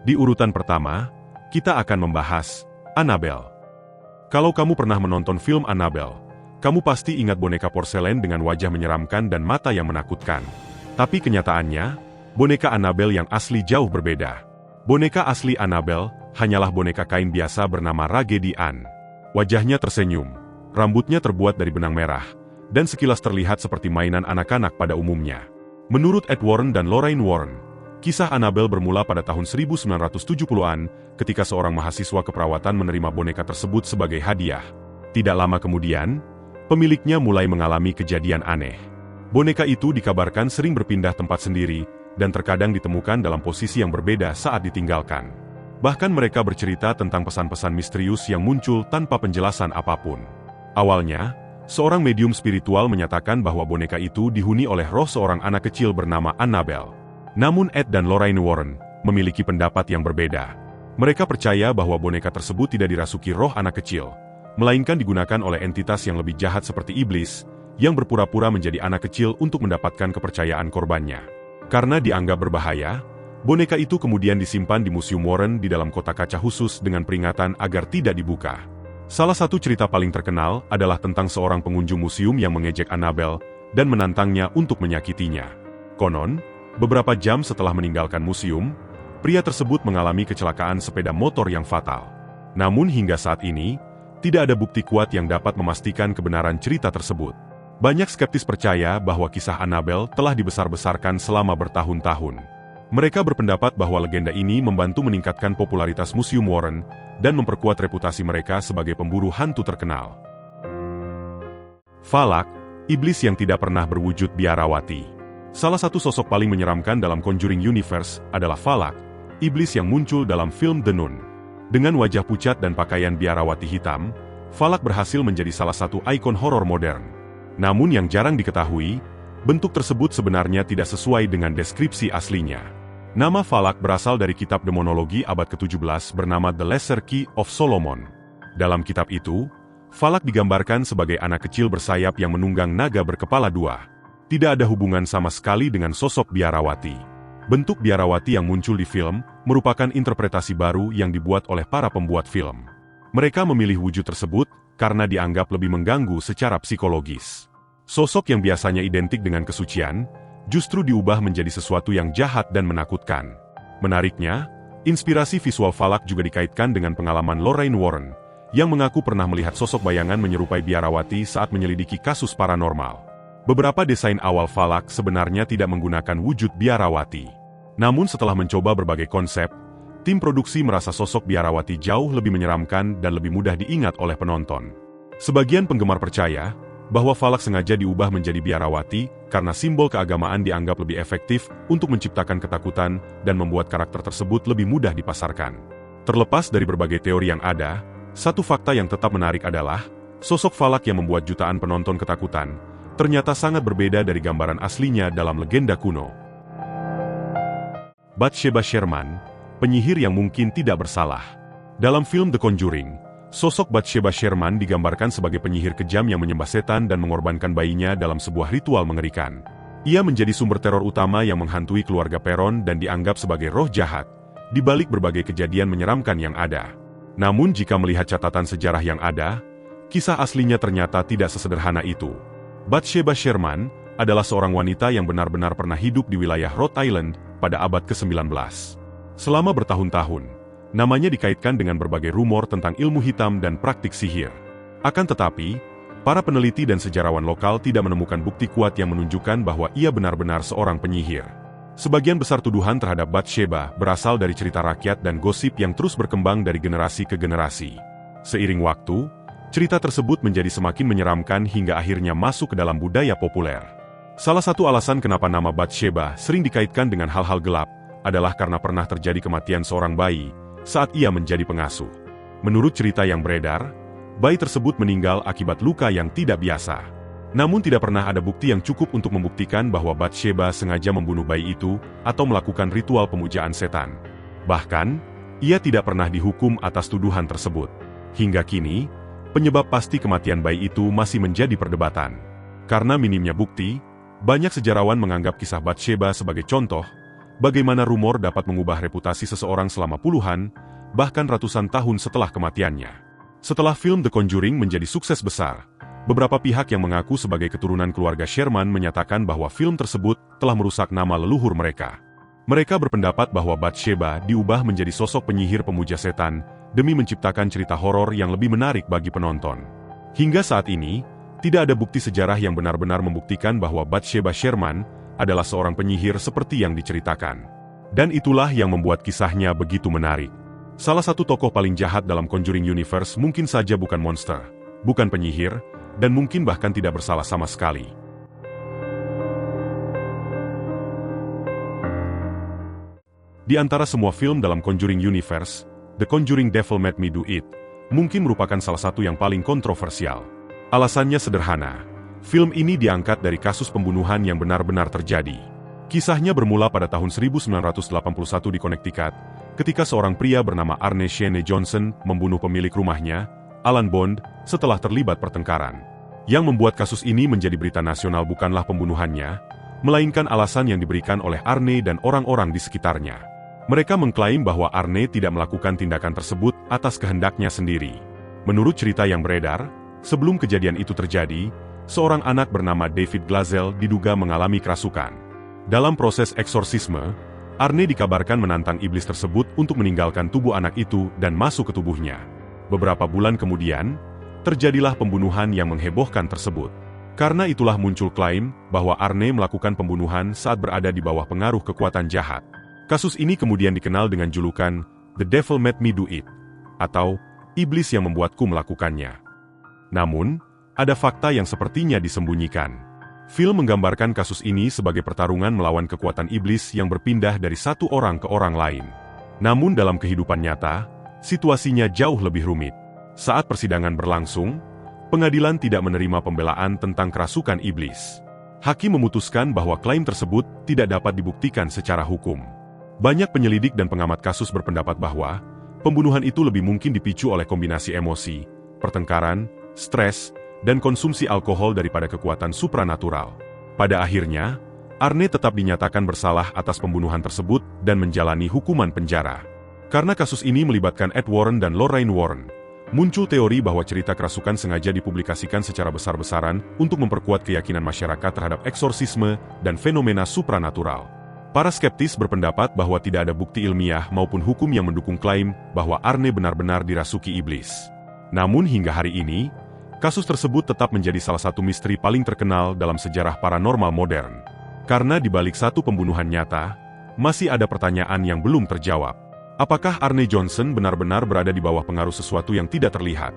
Di urutan pertama, kita akan membahas Annabelle. Kalau kamu pernah menonton film Annabelle, kamu pasti ingat boneka porselen dengan wajah menyeramkan dan mata yang menakutkan. Tapi kenyataannya, boneka Annabelle yang asli jauh berbeda. Boneka asli Annabelle hanyalah boneka kain biasa bernama Raggedy Ann. Wajahnya tersenyum, rambutnya terbuat dari benang merah, dan sekilas terlihat seperti mainan anak-anak pada umumnya. Menurut Ed Warren dan Lorraine Warren, kisah Annabelle bermula pada tahun 1970-an ketika seorang mahasiswa keperawatan menerima boneka tersebut sebagai hadiah. Tidak lama kemudian, pemiliknya mulai mengalami kejadian aneh. Boneka itu dikabarkan sering berpindah tempat sendiri dan terkadang ditemukan dalam posisi yang berbeda saat ditinggalkan. Bahkan mereka bercerita tentang pesan-pesan misterius yang muncul tanpa penjelasan apapun. Awalnya, seorang medium spiritual menyatakan bahwa boneka itu dihuni oleh roh seorang anak kecil bernama Annabelle. Namun Ed dan Lorraine Warren memiliki pendapat yang berbeda. Mereka percaya bahwa boneka tersebut tidak dirasuki roh anak kecil, melainkan digunakan oleh entitas yang lebih jahat seperti iblis, yang berpura-pura menjadi anak kecil untuk mendapatkan kepercayaan korbannya. Karena dianggap berbahaya, boneka itu kemudian disimpan di Museum Warren di dalam kotak kaca khusus dengan peringatan agar tidak dibuka. Salah satu cerita paling terkenal adalah tentang seorang pengunjung museum yang mengejek Annabelle dan menantangnya untuk menyakitinya. Konon, beberapa jam setelah meninggalkan museum, pria tersebut mengalami kecelakaan sepeda motor yang fatal. Namun hingga saat ini, tidak ada bukti kuat yang dapat memastikan kebenaran cerita tersebut. Banyak skeptis percaya bahwa kisah Annabelle telah dibesar-besarkan selama bertahun-tahun. Mereka berpendapat bahwa legenda ini membantu meningkatkan popularitas Museum Warren dan memperkuat reputasi mereka sebagai pemburu hantu terkenal. Valak, iblis yang tidak pernah berwujud biarawati. Salah satu sosok paling menyeramkan dalam Conjuring Universe adalah Valak, iblis yang muncul dalam film The Nun. Dengan wajah pucat dan pakaian biarawati hitam, Valak berhasil menjadi salah satu ikon horor modern. Namun yang jarang diketahui, bentuk tersebut sebenarnya tidak sesuai dengan deskripsi aslinya. Nama Valak berasal dari kitab demonologi abad ke-17 bernama The Lesser Key of Solomon. Dalam kitab itu, Valak digambarkan sebagai anak kecil bersayap yang menunggang naga berkepala dua. Tidak ada hubungan sama sekali dengan sosok biarawati. Bentuk biarawati yang muncul di film merupakan interpretasi baru yang dibuat oleh para pembuat film. Mereka memilih wujud tersebut karena dianggap lebih mengganggu secara psikologis. Sosok yang biasanya identik dengan kesucian, justru diubah menjadi sesuatu yang jahat dan menakutkan. Menariknya, inspirasi visual Valak juga dikaitkan dengan pengalaman Lorraine Warren, yang mengaku pernah melihat sosok bayangan menyerupai biarawati saat menyelidiki kasus paranormal. Beberapa desain awal Valak sebenarnya tidak menggunakan wujud biarawati. Namun setelah mencoba berbagai konsep, tim produksi merasa sosok biarawati jauh lebih menyeramkan dan lebih mudah diingat oleh penonton. Sebagian penggemar percaya bahwa Valak sengaja diubah menjadi biarawati karena simbol keagamaan dianggap lebih efektif untuk menciptakan ketakutan dan membuat karakter tersebut lebih mudah dipasarkan. Terlepas dari berbagai teori yang ada, satu fakta yang tetap menarik adalah sosok Valak yang membuat jutaan penonton ketakutan ternyata sangat berbeda dari gambaran aslinya dalam legenda kuno. Bathsheba Sherman, penyihir yang mungkin tidak bersalah. Dalam film The Conjuring, sosok Bathsheba Sherman digambarkan sebagai penyihir kejam yang menyembah setan dan mengorbankan bayinya dalam sebuah ritual mengerikan. Ia menjadi sumber teror utama yang menghantui keluarga Perron dan dianggap sebagai roh jahat, di balik berbagai kejadian menyeramkan yang ada. Namun jika melihat catatan sejarah yang ada, kisah aslinya ternyata tidak sesederhana itu. Bathsheba Sherman adalah seorang wanita yang benar-benar pernah hidup di wilayah Rhode Island pada abad ke-19. Selama bertahun-tahun, namanya dikaitkan dengan berbagai rumor tentang ilmu hitam dan praktik sihir. Akan tetapi, para peneliti dan sejarawan lokal tidak menemukan bukti kuat yang menunjukkan bahwa ia benar-benar seorang penyihir. Sebagian besar tuduhan terhadap Bathsheba berasal dari cerita rakyat dan gosip yang terus berkembang dari generasi ke generasi. Seiring waktu, cerita tersebut menjadi semakin menyeramkan hingga akhirnya masuk ke dalam budaya populer. Salah satu alasan kenapa nama Bathsheba sering dikaitkan dengan hal-hal gelap adalah karena pernah terjadi kematian seorang bayi saat ia menjadi pengasuh. Menurut cerita yang beredar, bayi tersebut meninggal akibat luka yang tidak biasa. Namun tidak pernah ada bukti yang cukup untuk membuktikan bahwa Bathsheba sengaja membunuh bayi itu atau melakukan ritual pemujaan setan. Bahkan, ia tidak pernah dihukum atas tuduhan tersebut. Hingga kini, penyebab pasti kematian bayi itu masih menjadi perdebatan. Karena minimnya bukti, banyak sejarawan menganggap kisah Bathsheba sebagai contoh bagaimana rumor dapat mengubah reputasi seseorang selama puluhan, bahkan ratusan tahun setelah kematiannya. Setelah film The Conjuring menjadi sukses besar, beberapa pihak yang mengaku sebagai keturunan keluarga Sherman menyatakan bahwa film tersebut telah merusak nama leluhur mereka. Mereka berpendapat bahwa Bathsheba diubah menjadi sosok penyihir pemuja setan demi menciptakan cerita horor yang lebih menarik bagi penonton. Hingga saat ini, tidak ada bukti sejarah yang benar-benar membuktikan bahwa Bathsheba Sherman adalah seorang penyihir seperti yang diceritakan. Dan itulah yang membuat kisahnya begitu menarik. Salah satu tokoh paling jahat dalam Conjuring Universe mungkin saja bukan monster, bukan penyihir, dan mungkin bahkan tidak bersalah sama sekali. Di antara semua film dalam Conjuring Universe, The Conjuring Devil Made Me Do It mungkin merupakan salah satu yang paling kontroversial. Alasannya sederhana, film ini diangkat dari kasus pembunuhan yang benar-benar terjadi. Kisahnya bermula pada tahun 1981 di Connecticut, ketika seorang pria bernama Arne Shane Johnson membunuh pemilik rumahnya, Alan Bond, setelah terlibat pertengkaran. Yang membuat kasus ini menjadi berita nasional bukanlah pembunuhannya, melainkan alasan yang diberikan oleh Arne dan orang-orang di sekitarnya. Mereka mengklaim bahwa Arne tidak melakukan tindakan tersebut atas kehendaknya sendiri. Menurut cerita yang beredar, sebelum kejadian itu terjadi, seorang anak bernama David Glazel diduga mengalami kerasukan. Dalam proses eksorsisme, Arne dikabarkan menantang iblis tersebut untuk meninggalkan tubuh anak itu dan masuk ke tubuhnya. Beberapa bulan kemudian, terjadilah pembunuhan yang menghebohkan tersebut. Karena itulah muncul klaim bahwa Arne melakukan pembunuhan saat berada di bawah pengaruh kekuatan jahat. Kasus ini kemudian dikenal dengan julukan The Devil Made Me Do It, atau Iblis yang membuatku melakukannya. Namun, ada fakta yang sepertinya disembunyikan. Film menggambarkan kasus ini sebagai pertarungan melawan kekuatan iblis yang berpindah dari satu orang ke orang lain. Namun dalam kehidupan nyata, situasinya jauh lebih rumit. Saat persidangan berlangsung, pengadilan tidak menerima pembelaan tentang kerasukan iblis. Hakim memutuskan bahwa klaim tersebut tidak dapat dibuktikan secara hukum. Banyak penyelidik dan pengamat kasus berpendapat bahwa pembunuhan itu lebih mungkin dipicu oleh kombinasi emosi, pertengkaran, stres, dan konsumsi alkohol daripada kekuatan supranatural. Pada akhirnya, Arne tetap dinyatakan bersalah atas pembunuhan tersebut dan menjalani hukuman penjara. Karena kasus ini melibatkan Ed Warren dan Lorraine Warren, muncul teori bahwa cerita kerasukan sengaja dipublikasikan secara besar-besaran untuk memperkuat keyakinan masyarakat terhadap eksorsisme dan fenomena supranatural. Para skeptis berpendapat bahwa tidak ada bukti ilmiah maupun hukum yang mendukung klaim bahwa Arne benar-benar dirasuki iblis. Namun hingga hari ini, kasus tersebut tetap menjadi salah satu misteri paling terkenal dalam sejarah paranormal modern. Karena di balik satu pembunuhan nyata, masih ada pertanyaan yang belum terjawab. Apakah Arne Johnson benar-benar berada di bawah pengaruh sesuatu yang tidak terlihat?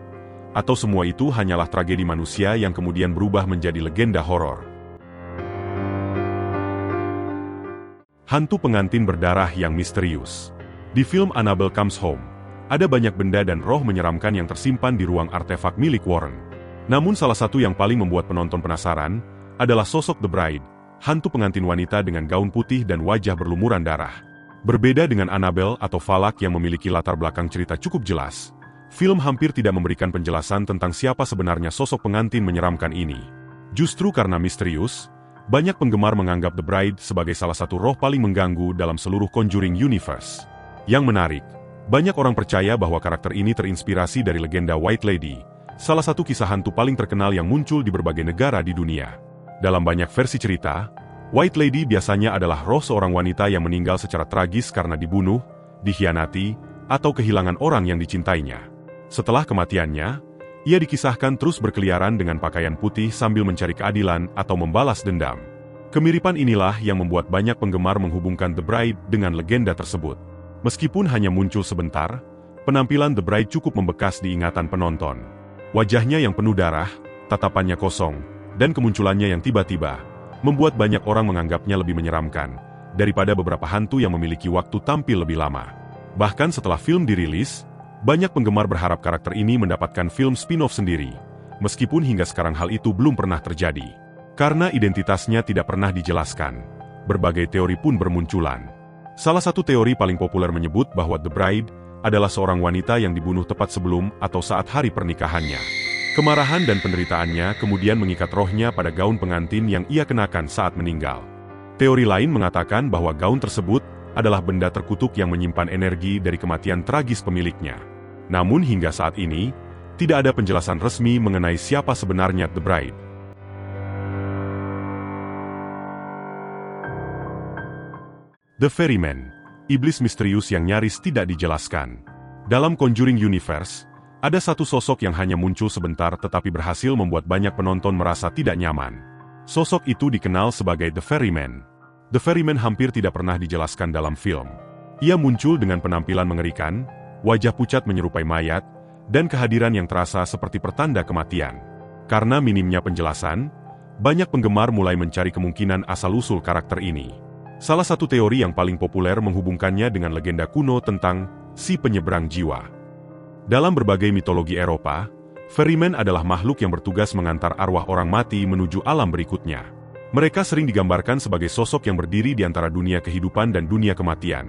Atau semua itu hanyalah tragedi manusia yang kemudian berubah menjadi legenda horor? Hantu pengantin berdarah yang misterius. Di film Annabelle Comes Home, ada banyak benda dan roh menyeramkan yang tersimpan di ruang artefak milik Warren. Namun salah satu yang paling membuat penonton penasaran adalah sosok The Bride, hantu pengantin wanita dengan gaun putih dan wajah berlumuran darah. Berbeda dengan Annabelle atau Falak yang memiliki latar belakang cerita cukup jelas, film hampir tidak memberikan penjelasan tentang siapa sebenarnya sosok pengantin menyeramkan ini. Justru karena misterius, banyak penggemar menganggap The Bride sebagai salah satu roh paling mengganggu dalam seluruh Conjuring Universe. Yang menarik, banyak orang percaya bahwa karakter ini terinspirasi dari legenda White Lady, salah satu kisah hantu paling terkenal yang muncul di berbagai negara di dunia. Dalam banyak versi cerita, White Lady biasanya adalah roh seorang wanita yang meninggal secara tragis karena dibunuh, dikhianati, atau kehilangan orang yang dicintainya. Setelah kematiannya, ia dikisahkan terus berkeliaran dengan pakaian putih sambil mencari keadilan atau membalas dendam. Kemiripan inilah yang membuat banyak penggemar menghubungkan The Bride dengan legenda tersebut. Meskipun hanya muncul sebentar, penampilan The Bride cukup membekas di ingatan penonton. Wajahnya yang penuh darah, tatapannya kosong, dan kemunculannya yang tiba-tiba, membuat banyak orang menganggapnya lebih menyeramkan daripada beberapa hantu yang memiliki waktu tampil lebih lama. Bahkan setelah film dirilis, banyak penggemar berharap karakter ini mendapatkan film spin-off sendiri, meskipun hingga sekarang hal itu belum pernah terjadi. Karena identitasnya tidak pernah dijelaskan, berbagai teori pun bermunculan. Salah satu teori paling populer menyebut bahwa The Bride adalah seorang wanita yang dibunuh tepat sebelum atau saat hari pernikahannya. Kemarahan dan penderitaannya kemudian mengikat rohnya pada gaun pengantin yang ia kenakan saat meninggal. Teori lain mengatakan bahwa gaun tersebut adalah benda terkutuk yang menyimpan energi dari kematian tragis pemiliknya. Namun hingga saat ini, tidak ada penjelasan resmi mengenai siapa sebenarnya The Bride. The Ferryman, iblis misterius yang nyaris tidak dijelaskan. Dalam Conjuring Universe, ada satu sosok yang hanya muncul sebentar tetapi berhasil membuat banyak penonton merasa tidak nyaman. Sosok itu dikenal sebagai The Ferryman. The Ferryman hampir tidak pernah dijelaskan dalam film. Ia muncul dengan penampilan mengerikan, wajah pucat menyerupai mayat, dan kehadiran yang terasa seperti pertanda kematian. Karena minimnya penjelasan, banyak penggemar mulai mencari kemungkinan asal-usul karakter ini. Salah satu teori yang paling populer menghubungkannya dengan legenda kuno tentang si penyeberang jiwa. Dalam berbagai mitologi Eropa, Ferryman adalah makhluk yang bertugas mengantar arwah orang mati menuju alam berikutnya. Mereka sering digambarkan sebagai sosok yang berdiri di antara dunia kehidupan dan dunia kematian,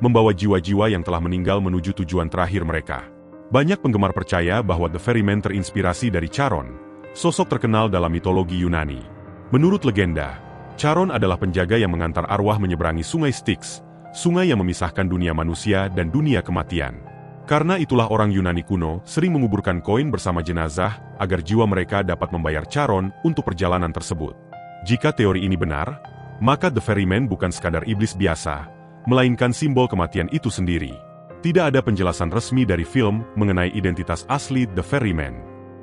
membawa jiwa-jiwa yang telah meninggal menuju tujuan terakhir mereka. Banyak penggemar percaya bahwa The Ferryman terinspirasi dari Charon, sosok terkenal dalam mitologi Yunani. Menurut legenda, Charon adalah penjaga yang mengantar arwah menyeberangi sungai Styx, sungai yang memisahkan dunia manusia dan dunia kematian. Karena itulah orang Yunani kuno sering menguburkan koin bersama jenazah agar jiwa mereka dapat membayar Charon untuk perjalanan tersebut. Jika teori ini benar, maka The Ferryman bukan sekadar iblis biasa, melainkan simbol kematian itu sendiri. Tidak ada penjelasan resmi dari film mengenai identitas asli The Ferryman.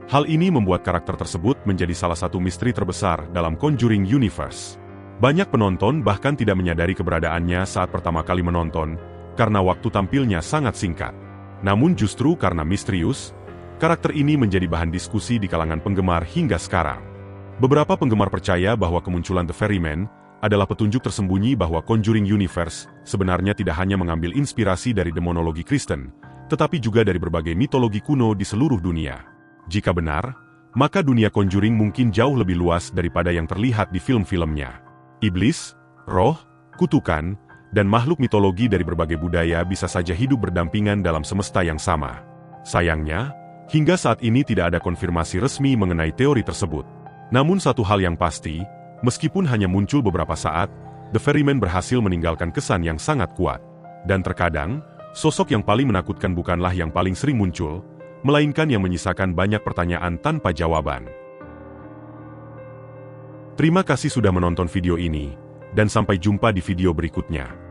Hal ini membuat karakter tersebut menjadi salah satu misteri terbesar dalam Conjuring Universe. Banyak penonton bahkan tidak menyadari keberadaannya saat pertama kali menonton, karena waktu tampilnya sangat singkat. Namun justru karena misterius, karakter ini menjadi bahan diskusi di kalangan penggemar hingga sekarang. Beberapa penggemar percaya bahwa kemunculan The Ferryman adalah petunjuk tersembunyi bahwa Conjuring Universe sebenarnya tidak hanya mengambil inspirasi dari demonologi Kristen, tetapi juga dari berbagai mitologi kuno di seluruh dunia. Jika benar, maka dunia Conjuring mungkin jauh lebih luas daripada yang terlihat di film-filmnya. Iblis, roh, kutukan, dan makhluk mitologi dari berbagai budaya bisa saja hidup berdampingan dalam semesta yang sama. Sayangnya, hingga saat ini tidak ada konfirmasi resmi mengenai teori tersebut. Namun satu hal yang pasti, meskipun hanya muncul beberapa saat, The Ferryman berhasil meninggalkan kesan yang sangat kuat. Dan terkadang, sosok yang paling menakutkan bukanlah yang paling sering muncul, melainkan yang menyisakan banyak pertanyaan tanpa jawaban. Terima kasih sudah menonton video ini, dan sampai jumpa di video berikutnya.